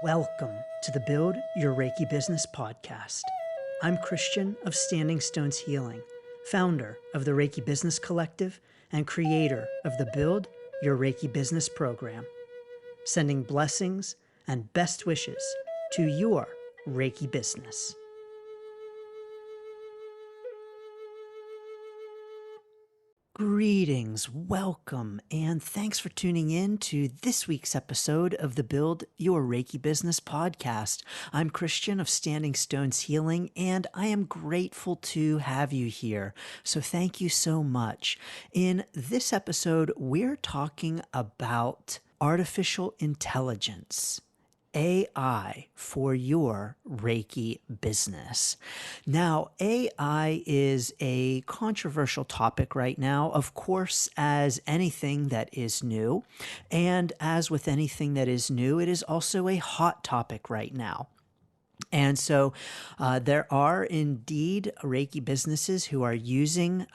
Welcome to the Build Your Reiki Business podcast. I'm Christian of Standing Stones Healing, founder of the Reiki Business Collective and creator of the Build Your Reiki Business program, sending blessings and best wishes to your Reiki business. Greetings, welcome, and thanks for tuning in to this week's episode of the Build Your Reiki Business podcast. I'm Christian of Standing Stones Healing, and I am grateful to have you here. So thank you so much. In this episode, we're talking about artificial intelligence. AI for your Reiki business. Now, AI is a controversial topic right now, of course, as anything that is new. And as with anything that is new, it is also a hot topic right now. And so there are indeed Reiki businesses who are using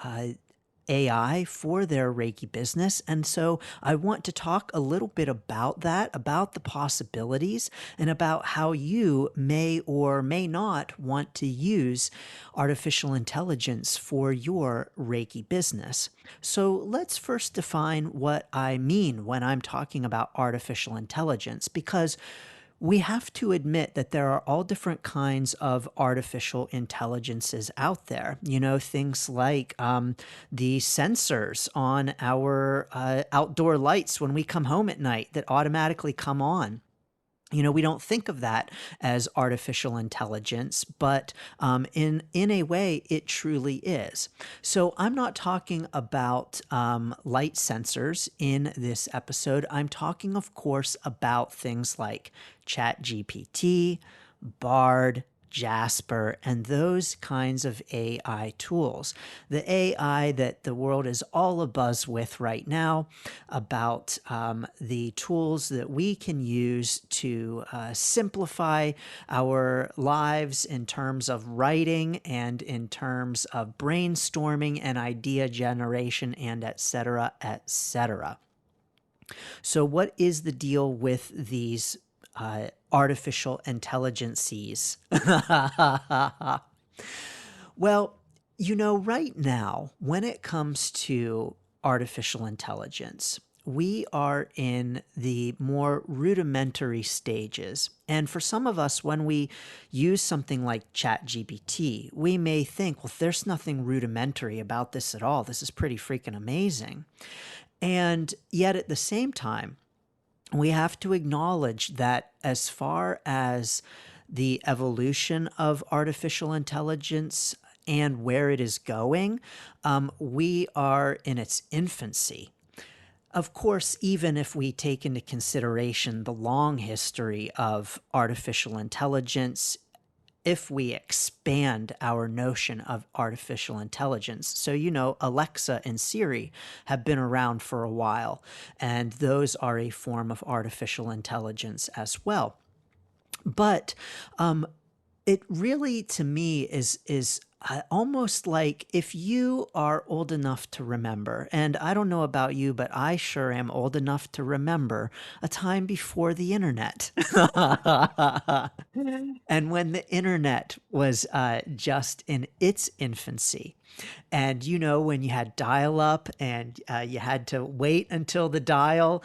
AI for their Reiki business. And so I want to talk a little bit about that, about the possibilities, and about how you may or may not want to use artificial intelligence for your Reiki business. So let's first define what I mean when I'm talking about artificial intelligence, because we have to admit that there are all different kinds of artificial intelligences out there. You know, things like the sensors on our outdoor lights when we come home at night that automatically come on. You know, we don't think of that as artificial intelligence, but in a way, it truly is. So I'm not talking about light sensors in this episode. I'm talking, of course, about things like ChatGPT, Bard, Jasper, and those kinds of AI tools. The AI that the world is all abuzz with right now about the tools that we can use to simplify our lives in terms of writing and in terms of brainstorming and idea generation and et cetera, et cetera. So what is the deal with these artificial intelligences? Well, you know, right now, when it comes to artificial intelligence, we are in the more rudimentary stages. And for some of us, when we use something like ChatGPT, we may think, well, there's nothing rudimentary about this at all. This is pretty freaking amazing. And yet at the same time, we have to acknowledge that as far as the evolution of artificial intelligence and where it is going, we are in its infancy. Of course, even if we take into consideration the long history of artificial intelligence, if we expand our notion of artificial intelligence. So, you know, Alexa and Siri have been around for a while, and those are a form of artificial intelligence as well. But it really, to me, is almost like if you are old enough to remember, and I don't know about you, but I sure am old enough to remember a time before the internet. And when the internet was just in its infancy. And you know, when you had dial up and you had to wait until the dial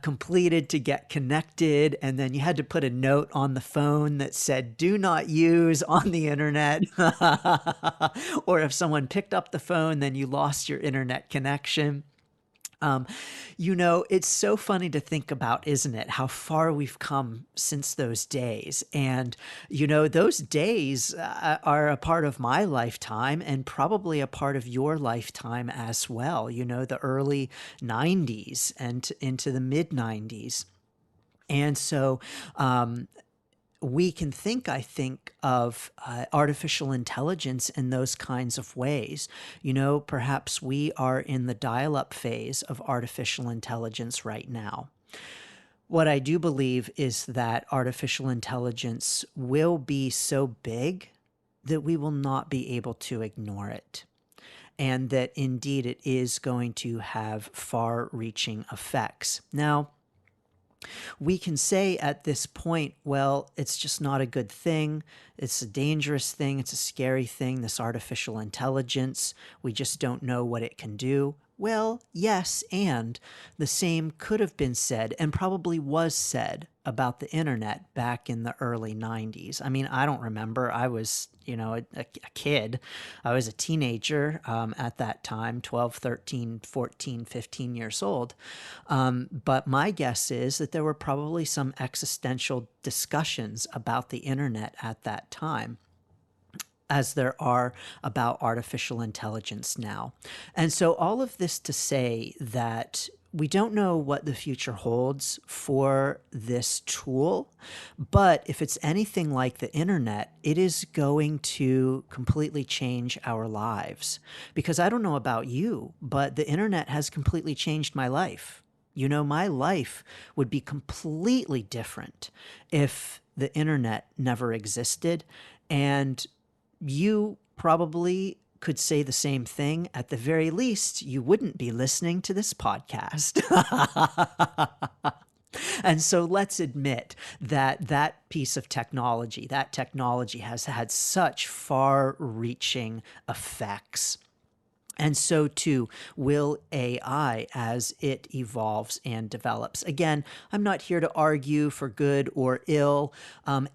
completed to get connected, and then you had to put a note on the phone that said, do not use on the internet. Or if someone picked up the phone, then you lost your internet connection. You know, it's so funny to think about, isn't it? How far we've come since those days. And, you know, those days are a part of my lifetime and probably a part of your lifetime as well. You know, the early 90s and into the mid 90s. And so, we can think, I think, of artificial intelligence in those kinds of ways. You know, perhaps we are in the dial-up phase of artificial intelligence right now. What I do believe is that artificial intelligence will be so big that we will not be able to ignore it, and that indeed it is going to have far-reaching effects. Now, We can say at this point, well, it's just not a good thing. It's a dangerous thing. It's a scary thing, this artificial intelligence. We just don't know what it can do. Well, yes, and the same could have been said and probably was said about the internet back in the early 90s. I mean, I don't remember. I was, a kid. I was a teenager at that time, 12, 13, 14, 15 years old. But my guess is that there were probably some existential discussions about the internet at that time, as there are about artificial intelligence now. And so, all of this to say that we don't know what the future holds for this tool, but if it's anything like the internet, it is going to completely change our lives. Because I don't know about you, but the internet has completely changed my life. My life would be completely different if the internet never existed. And you probably could say the same thing. At the very least, you wouldn't be listening to this podcast. And so let's admit that that technology has had such far reaching effects. And so too will AI as it evolves and develops. Again, I'm not here to argue for good or ill.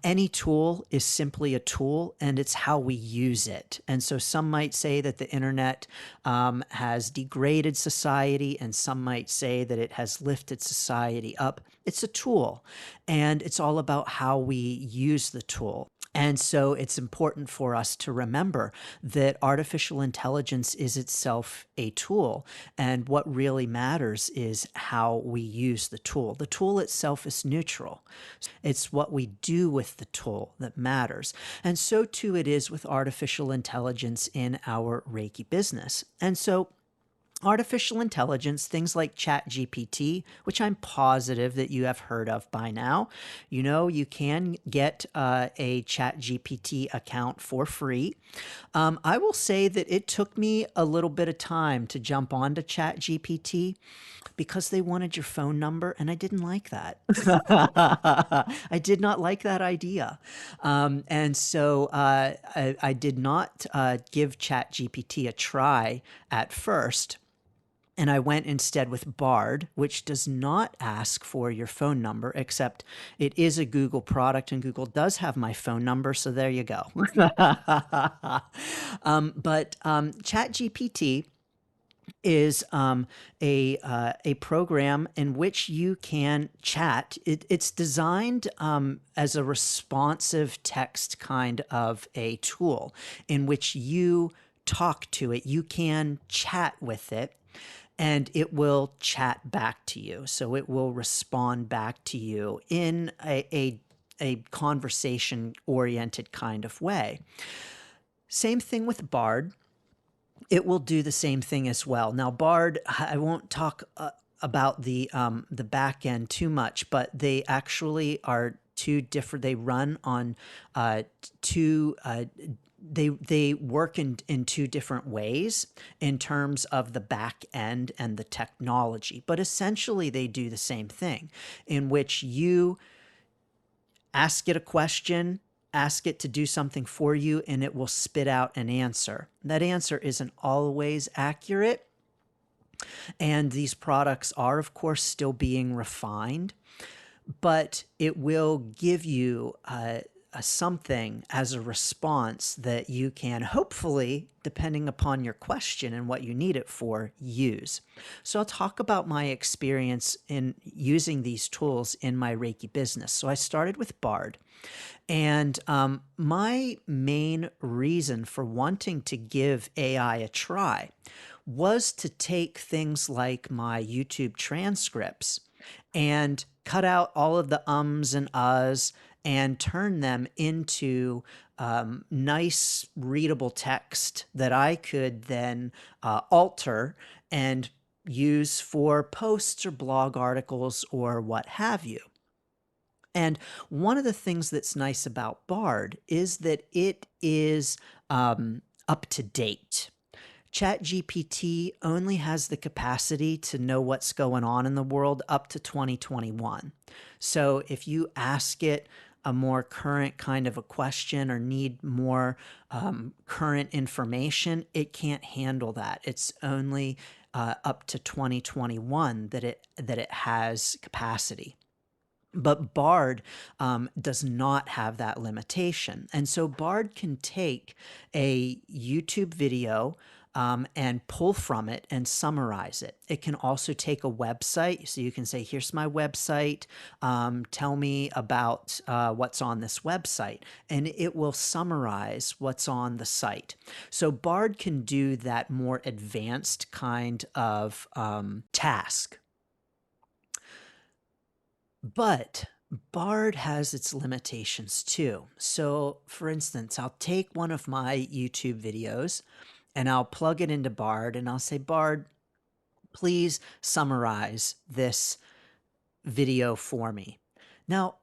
Any tool is simply a tool, and it's how we use it. And so some might say that the internet has degraded society, and some might say that it has lifted society up. It's a tool, and it's all about how we use the tool. And so it's important for us to remember that artificial intelligence is itself a tool. And what really matters is how we use the tool. The tool itself is neutral. It's what we do with the tool that matters. And so too it is with artificial intelligence in our Reiki business. And so artificial intelligence, things like ChatGPT, which I'm positive that you have heard of by now. You can get a ChatGPT account for free. I will say that it took me a little bit of time to jump onto ChatGPT because they wanted your phone number, and I didn't like that. I did not like that idea. And so I did not give ChatGPT a try at first. And I went instead with Bard, which does not ask for your phone number, except it is a Google product, and Google does have my phone number. So there you go. But ChatGPT is a program in which you can chat. It's designed as a responsive text kind of a tool in which you talk to it. You can chat with it, and it will chat back to you. So it will respond back to you in a conversation oriented kind of way. Same thing with Bard. It will do the same thing as well. Now, Bard, I won't talk about the back end too much, but they actually are two different. They run on two. They work in two different ways in terms of the back end and the technology, but essentially they do the same thing, in which you ask it a question, ask it to do something for you, and it will spit out an answer. That answer isn't always accurate, and these products are, of course, still being refined, but it will give you a something as a response that you can hopefully, depending upon your question and what you need it for, use. So I'll talk about my experience in using these tools in my Reiki business. So I started with Bard. And my main reason for wanting to give AI a try was to take things like my YouTube transcripts and cut out all of the ums and uhs and turn them into nice readable text that I could then alter and use for posts or blog articles or what have you. And one of the things that's nice about Bard is that it is up to date. ChatGPT only has the capacity to know what's going on in the world up to 2021. So if you ask it a more current kind of a question or need more current information, it can't handle that. It's only up to 2021 that it has capacity. But Bard does not have that limitation. And so Bard can take a YouTube video and pull from it and summarize it. It can also take a website. So you can say, here's my website. Tell me about what's on this website. And it will summarize what's on the site. So Bard can do that more advanced kind of task. But Bard has its limitations too. So, for instance, I'll take one of my YouTube videos and I'll plug it into Bard and I'll say, Bard, please summarize this video for me. Now,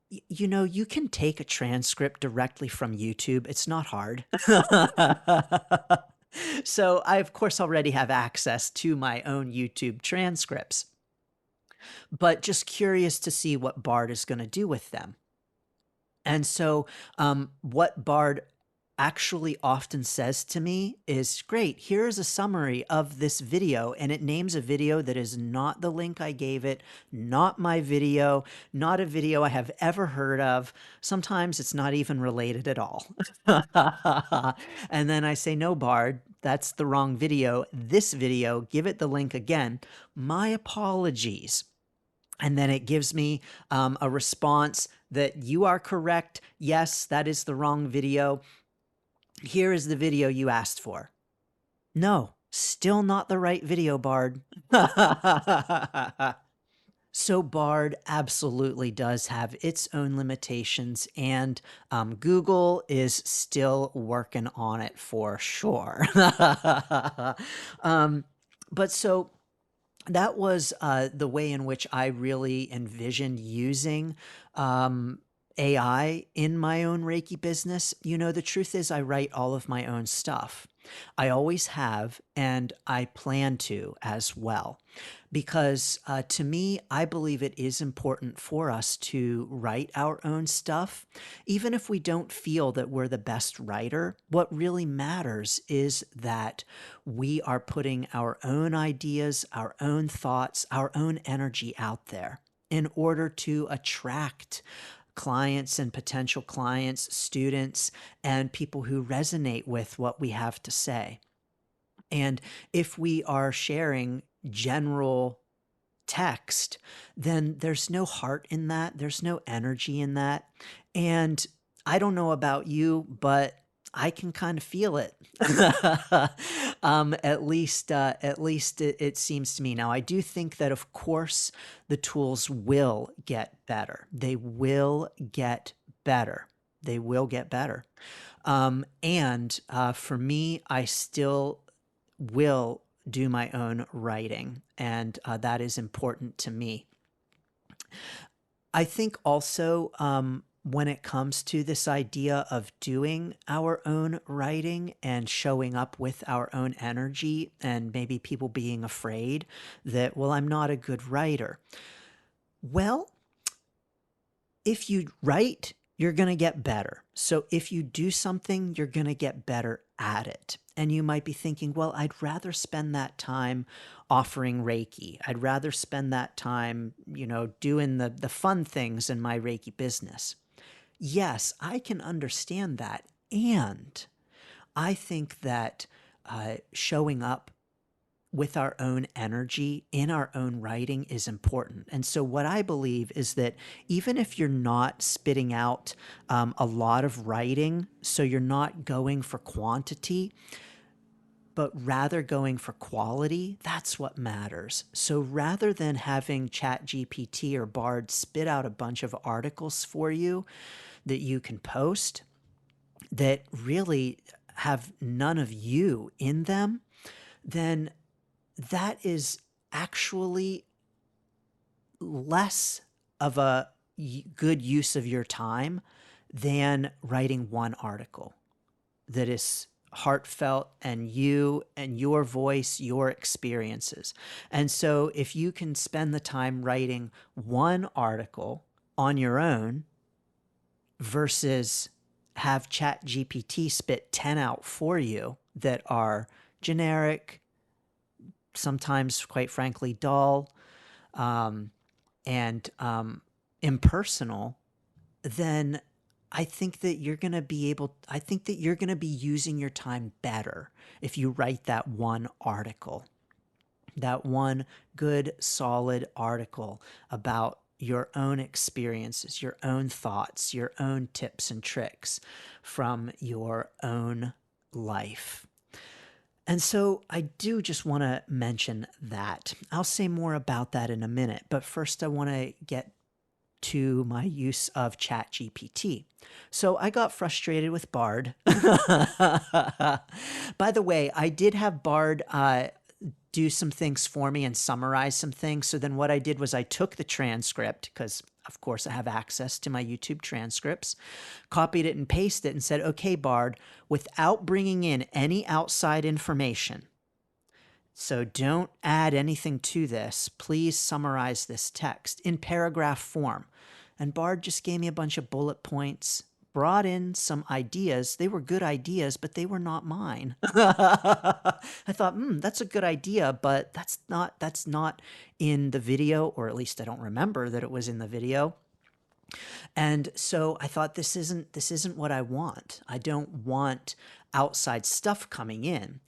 you can take a transcript directly from YouTube. It's not hard. So I, of course, already have access to my own YouTube transcripts, but just curious to see what Bard is going to do with them. And so what Bard actually often says to me is, great, here's a summary of this video. And it names a video that is not the link I gave it, not my video, not a video I have ever heard of. Sometimes it's not even related at all. And then I say, no, Bard, that's the wrong video. This video, give it the link again. My apologies. And then it gives me a response that you are correct. Yes, that is the wrong video. Here is the video you asked for. No, still not the right video, Bard. So Bard absolutely does have its own limitations, and Google is still working on it for sure. But so that was the way in which I really envisioned using AI in my own Reiki business. The truth is I write all of my own stuff. I always have, and I plan to as well. Because to me, I believe it is important for us to write our own stuff. Even if we don't feel that we're the best writer, what really matters is that we are putting our own ideas, our own thoughts, our own energy out there in order to attract clients and potential clients, students, and people who resonate with what we have to say. And if we are sharing general text, then there's no heart in that. There's no energy in that. And I don't know about you, but I can kind of feel it. At least it seems to me. Now, I do think that, of course, the tools will get better. They will get better. They will get better. And for me, I still will do my own writing, and that is important to me. I think also when it comes to this idea of doing our own writing and showing up with our own energy, and maybe people being afraid that, well, I'm not a good writer. Well, if you write, you're going to get better. So if you do something, you're going to get better at it. And you might be thinking, well, I'd rather spend that time offering Reiki. I'd rather spend that time, doing the fun things in my Reiki business. Yes, I can understand that. And I think that showing up with our own energy in our own writing is important. And so what I believe is that even if you're not spitting out a lot of writing, so you're not going for quantity, but rather going for quality, that's what matters. So rather than having ChatGPT or Bard spit out a bunch of articles for you that you can post that really have none of you in them, then that is actually less of a good use of your time than writing one article that is heartfelt and you and your voice, your experiences. And so if you can spend the time writing one article on your own versus have ChatGPT spit 10 out for you that are generic, sometimes quite frankly dull, um, and impersonal, then I think that you're going to be I think that you're going to be using your time better if you write that one article, that one good, solid article about your own experiences, your own thoughts, your own tips and tricks from your own life. And so I do just want to mention that. I'll say more about that in a minute, but first I want to get to my use of ChatGPT. So I got frustrated with Bard. By the way, I did have Bard do some things for me and summarize some things. So then what I did was I took the transcript, because of course I have access to my YouTube transcripts, copied it and pasted it and said, okay, Bard, without bringing in any outside information, so don't add anything to this, please summarize this text in paragraph form. And Bard just gave me a bunch of bullet points, brought in some ideas. They were good ideas, but they were not mine. I thought, that's a good idea, but that's not in the video, or at least I don't remember that it was in the video. And so I thought, this isn't what I want. I don't want outside stuff coming in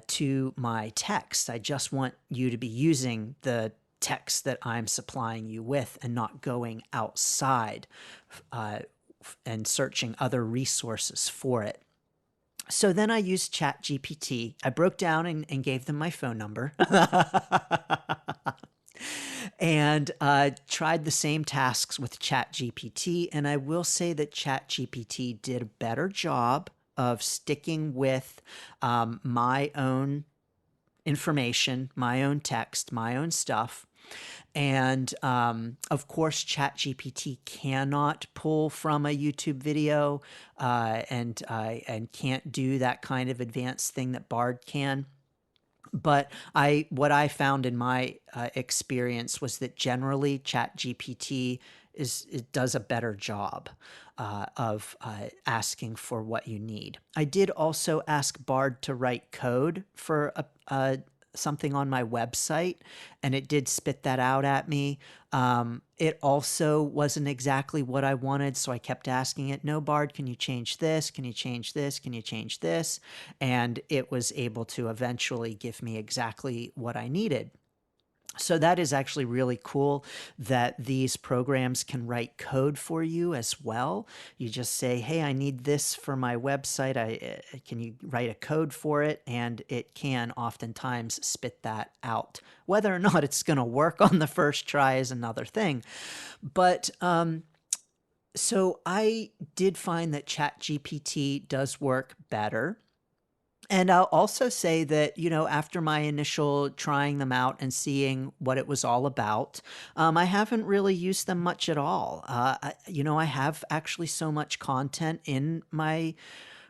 to my text. I just want you to be using the text that I'm supplying you with and not going outside and searching other resources for it. So then I used ChatGPT. I broke down and gave them my phone number. And tried the same tasks with ChatGPT. And I will say that ChatGPT did a better job of sticking with my own information, my own text, my own stuff. And of course, ChatGPT cannot pull from a YouTube video and can't do that kind of advanced thing that Bard can. But what I found in my experience was that generally ChatGPT it does a better job of asking for what you need. I did also ask Bard to write code for something on my website, and it did spit that out at me. It also wasn't exactly what I wanted, so I kept asking it, no, Bard, can you change this? Can you change this? Can you change this? And it was able to eventually give me exactly what I needed. So that is actually really cool that these programs can write code for you as well. You just say, hey, I need this for my website. Can you write a code for it? And it can oftentimes spit that out. Whether or not it's going to work on the first try is another thing. But so I did find that ChatGPT does work better. And I'll also say that, after my initial trying them out and seeing what it was all about, I haven't really used them much at all. I have actually so much content in my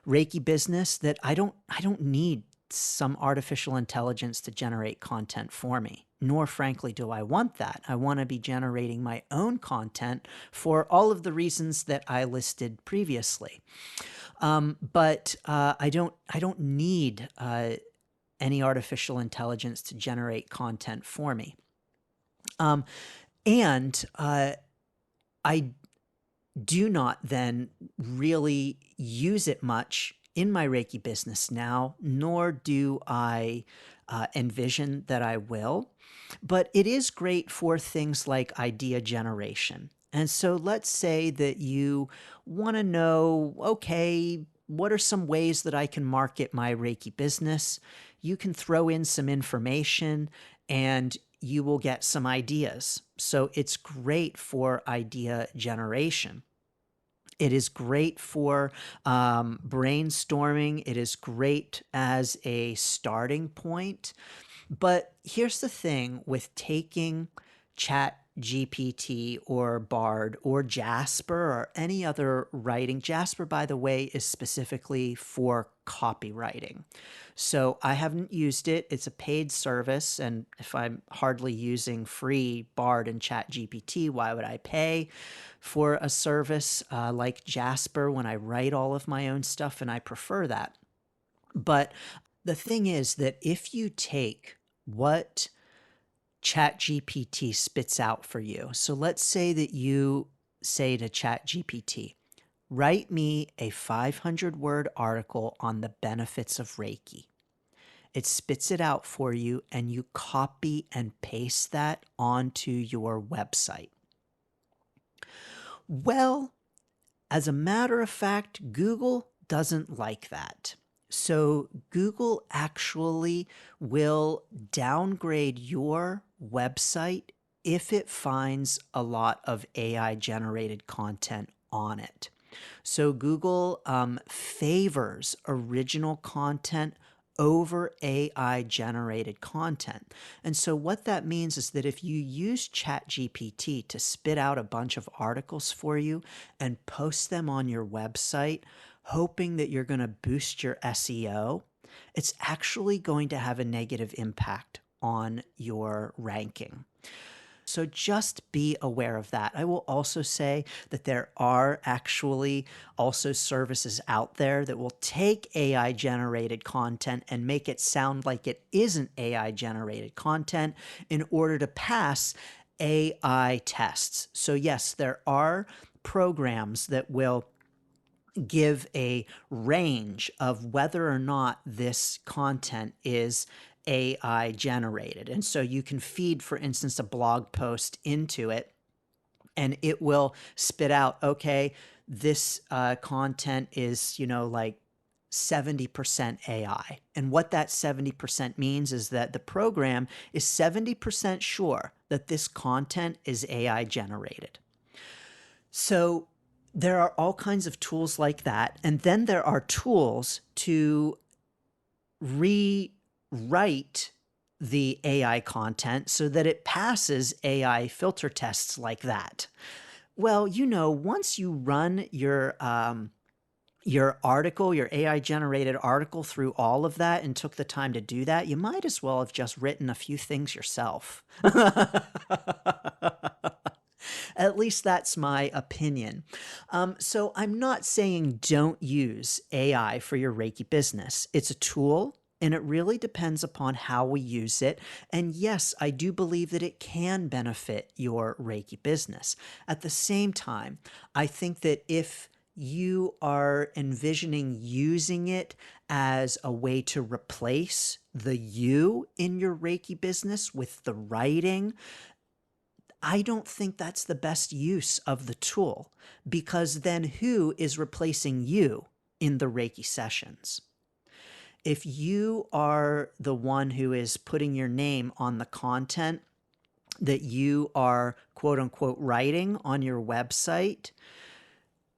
Reiki business that I don't need some artificial intelligence to generate content for me. Nor, frankly, do I want that. I want to be generating my own content for all of the reasons that I listed previously. But I don't need any artificial intelligence to generate content for me. And I do not then really use it much in my Reiki business now, nor do I envision that I will. But it is great for things like idea generation. And so let's say that you want to know, okay, what are some ways that I can market my Reiki business? You can throw in some information and you will get some ideas. So it's great for idea generation. It is great for brainstorming. It is great as a starting point. But here's the thing with taking Chat GPT or Bard or Jasper or any other writing. Jasper, by the way, is specifically for copywriting. So I haven't used it. It's a paid service. And if I'm hardly using free Bard and Chat GPT, why would I pay for a service like Jasper when I write all of my own stuff? And I prefer that. But the thing is that if you take what ChatGPT spits out for you. So let's say that you say to ChatGPT, write me a 500-word article on the benefits of Reiki. It spits it out for you, and you copy and paste that onto your website. Well, as a matter of fact, Google doesn't like that. So Google actually will downgrade your website if it finds a lot of AI generated content on it. So Google favors original content over AI generated content. And so what that means is that if you use ChatGPT to spit out a bunch of articles for you and post them on your website, hoping that you're going to boost your SEO, it's actually going to have a negative impact on your ranking. So just be aware of that. I will also say that there are actually also services out there that will take AI generated content and make it sound like it isn't AI generated content in order to pass AI tests. So yes, there are programs that will give a range of whether or not this content is AI generated. And so you can feed, for instance, a blog post into it, and it will spit out, okay, this content is, like 70% AI. And what that 70% means is that the program is 70% sure that this content is AI generated. So there are all kinds of tools like that. And then there are tools to rewrite the AI content so that it passes AI filter tests like that. Well, once you run your article, your AI generated article through all of that and took the time to do that, you might as well have just written a few things yourself. At least that's my opinion. So I'm not saying don't use AI for your Reiki business. It's a tool, and it really depends upon how we use it. And yes, I do believe that it can benefit your Reiki business. At the same time, I think that if you are envisioning using it as a way to replace the you in your Reiki business with the writing, I don't think that's the best use of the tool, because then who is replacing you in the Reiki sessions? If you are the one who is putting your name on the content that you are quote unquote writing on your website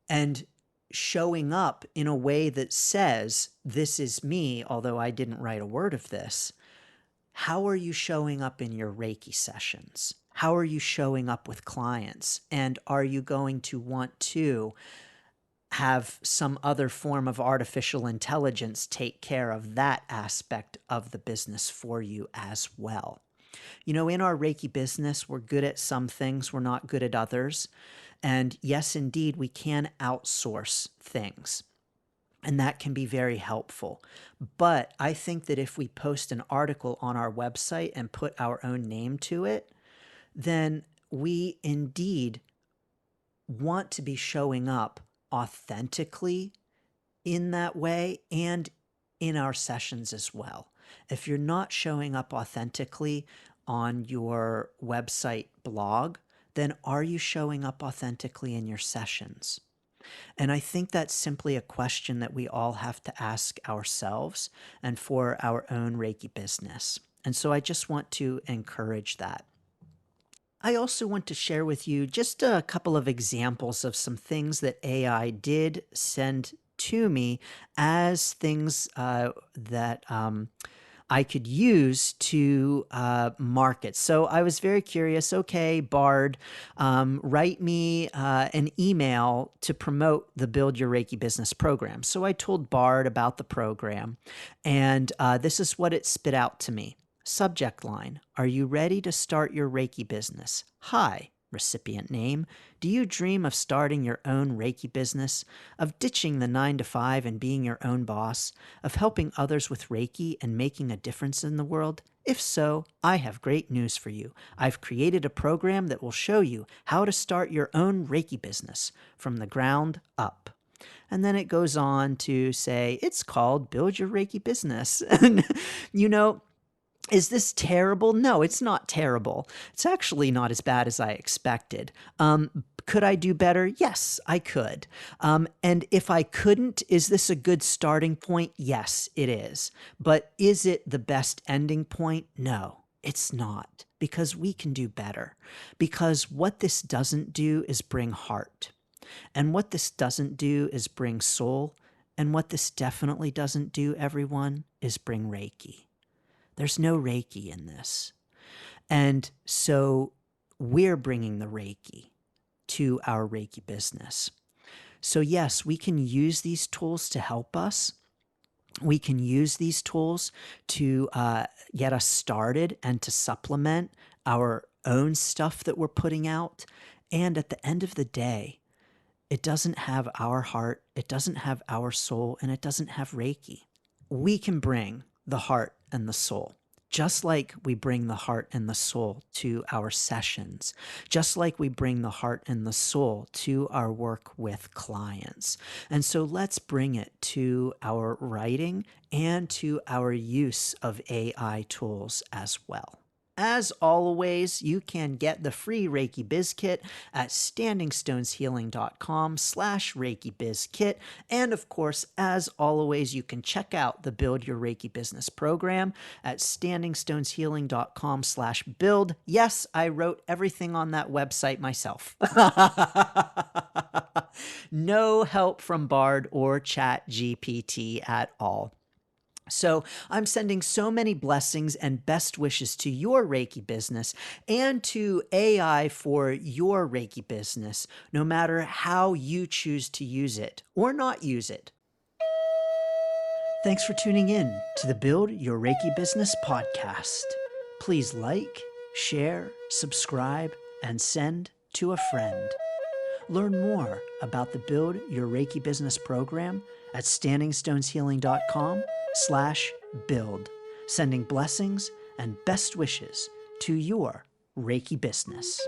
and showing up in a way that says, this is me, although I didn't write a word of this, how are you showing up in your Reiki sessions? How are you showing up with clients? And are you going to want to have some other form of artificial intelligence take care of that aspect of the business for you as well? In our Reiki business, we're good at some things, we're not good at others. And yes, indeed, we can outsource things. And that can be very helpful. But I think that if we post an article on our website and put our own name to it, then we indeed want to be showing up authentically in that way and in our sessions as well. If you're not showing up authentically on your website blog, then are you showing up authentically in your sessions? And I think that's simply a question that we all have to ask ourselves and for our own Reiki business. And so I just want to encourage that. I also want to share with you just a couple of examples of some things that AI did send to me as things that I could use to market. So I was very curious. Okay, Bard, write me an email to promote the Build Your Reiki Business program. So I told Bard about the program, and this is what it spit out to me. Subject line: Are you ready to start your Reiki business? Hi. Recipient name: Do you dream of starting your own Reiki business, of ditching the 9 to 5 and being your own boss, of helping others with Reiki and making a difference in the world? If so, I have great news for you. I've created a program that will show you how to start your own Reiki business from the ground up. And then it goes on to say it's called Build Your Reiki Business. And, you know, is this terrible? No, it's not terrible. It's actually not as bad as I expected. Could I do better? Yes, I could. And if I couldn't, is this a good starting point? Yes, it is. But is it the best ending point? No, it's not, because we can do better. Because what this doesn't do is bring heart. And what this doesn't do is bring soul. And what this definitely doesn't do, everyone, is bring Reiki. There's no Reiki in this. And so we're bringing the Reiki to our Reiki business. So yes, we can use these tools to help us. We can use these tools to get us started and to supplement our own stuff that we're putting out. And at the end of the day, it doesn't have our heart, it doesn't have our soul, and it doesn't have Reiki. We can bring the heart and the soul, just like we bring the heart and the soul to our sessions, just like we bring the heart and the soul to our work with clients. And so let's bring it to our writing and to our use of AI tools as well. As always, you can get the free Reiki Biz Kit at standingstoneshealing.com/Reiki Biz Kit. And of course, as always, you can check out the Build Your Reiki Business program at standingstoneshealing.com/build. Yes, I wrote everything on that website myself. No help from Bard or ChatGPT at all. So I'm sending so many blessings and best wishes to your Reiki business and to AI for your Reiki business, no matter how you choose to use it or not use it. Thanks for tuning in to the Build Your Reiki Business podcast. Please like, share, subscribe, and send to a friend. Learn more about the Build Your Reiki Business program at standingstoneshealing.com/build. Sending blessings and best wishes to your Reiki business.